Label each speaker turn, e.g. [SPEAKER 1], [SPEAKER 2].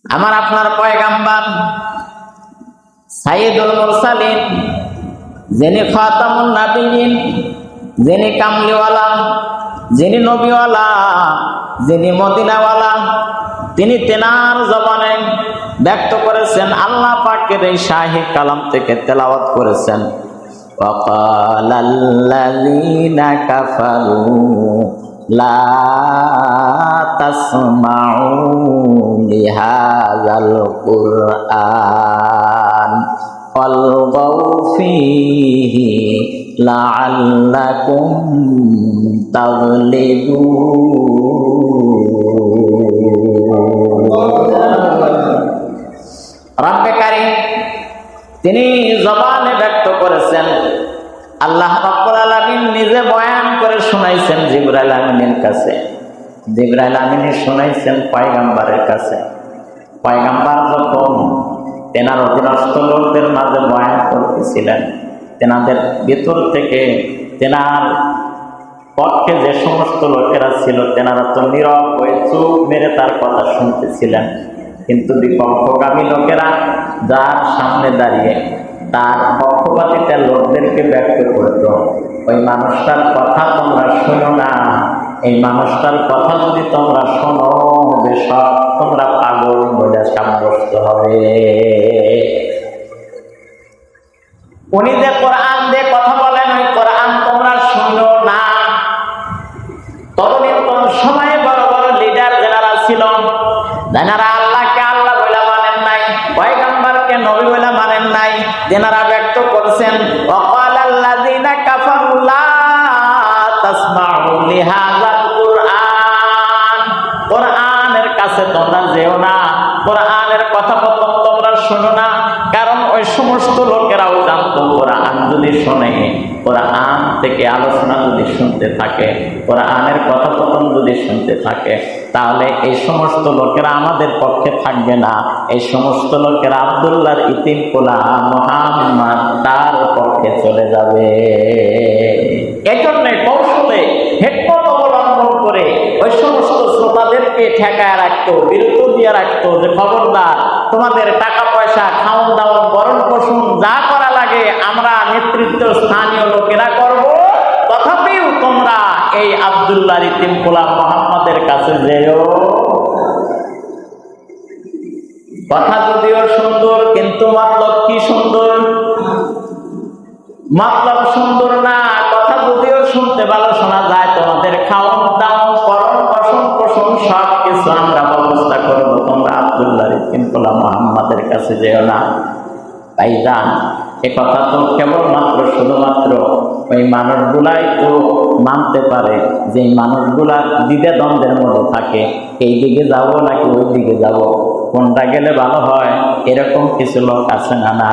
[SPEAKER 1] আমার আপনার পয়গাম্বার সাইয়্যিদুল মুরসালিন, যিনি খাতামুন নাবিয়্যিন, যিনি কামলিওয়ালা, যিনি নবীওয়ালা, যিনি মদিনাওয়ালা, তিনি তেনার জবানে ব্যক্ত করেছেন, আল্লাহ পাকের এই শাহী কালাম থেকে তেলাওয়াত করেছেন, ওয়াকালাল্লাযীনা কাফারু লা তাসমাউ লিহাযাল কুরআন ওয়ালগাউ ফীহি লাআল্লাকুম তাগলিবুন। রব্বে কারীম তিনি জবানে ব্যক্ত করেছেন, আল্লাহ রাব্বুল আলামিন নিজে বয়ান করে শোনাইছেন জিবরাইল আমিনের কাছে, জিবরাইল আমিন শোনাইছেন পয়গম্বরের কাছে। পয়গম্বর যখন তেনার অধীনস্থ লোকদের মাঝে বয়ান করতেছিলেন, তেনাদের ভিতর থেকে তেনার পক্ষে যে সমস্ত লোকেরা ছিল তেনারা তো নীরব হয়ে চুপ মেরে তার কথা শুনতেছিলেন, কিন্তু বিপক্ষগামী লোকেরা যার সামনে দাঁড়িয়ে তার পক্ষপাতিতা লোকদেরকে ব্যক্ত করত, ওই মানুষটার কথা তোমরা শোনো না, এই মানুষটার কথা যদি তোমরা শোনো সব তোমরা পাগল বলে সাব্যস্ত হবে। উনি যে কোরআন দিয়ে কথা বলেন, ওই কোরআন তোমরা শোনো না। তদনীন্তন সময়ে বড় বড় লিডার যারা ছিল, যারা আল্লাহকে আল্লাহ বলে মানেন নাই, পয়গম্বরকে নবী বলে মানেন নাই, যারা ব্যক্ত করেছেন ওয়াকালাল্লাযীনা কাফারু লা তাসমাউ লিহাযাল কুরআন, কোরআনের কাছে তোমরা যেও না, কোরআনের কথা তোমরা শোনো না। কারণ ওই সমস্ত লোকেরাও জানতো কোরআন যদি শোনে, কোরআন থেকে আলোচনা যদি শুনতে থাকে, কোরআনের কথোপকথন যদি শুনতে থাকে, তাহলে এই সমস্ত লোকেরা আমাদের পক্ষে থাকবে না, এই সমস্ত লোকেরা আব্দুল্লাহর ইতিম পোলা মুহাম্মদ তার পক্ষে চলে যাবে। এজন্য কৌশলে হিকমত অবলম্বন করে ওই সমস্ত শ্রোতাদেরকে ঠেকায় রাখতো, বিরত দিয়ে রাখতো যে খবরদার, তোমাদের টাকা পয়সা, খাওয়ান দাওয়ান, ভরণ পোষণ যা করা লাগে আমরা নেতৃত্ব স্থানীয় লোকেরা করব, তথাপিও তোমরা এই আব্দুল্লাহর ইতিম পোলা মুহাম্মদের কাছে যেও। কথা যদিও সুন্দর, কিন্তু মতলব কি সুন্দর? মতলব সুন্দর না। কথা যদিও শুনতে ভালো শোনা যায়, তোমাদের খাওয়ান দাওয়ান, ভরণ পোষণ সব কিছু আমরা ব্যবস্থা করব, তোমরা আব্দুল্লাহর ইতিম পোলা মুহাম্মদের কাছে যেও না। ভাইজান, এ কথা তো কেবলমাত্র শুধুমাত্র ওই মানুষগুলাই তো মানতে পারে, যে মানুষগুলা দ্বিধাদ্বন্দ্বের মধ্যে থাকে, এই দিকে যাব নাকি ওই দিকে যাব, কোনটা গেলে ভালো হয়, এরকম কিছু লোক আছে না? না,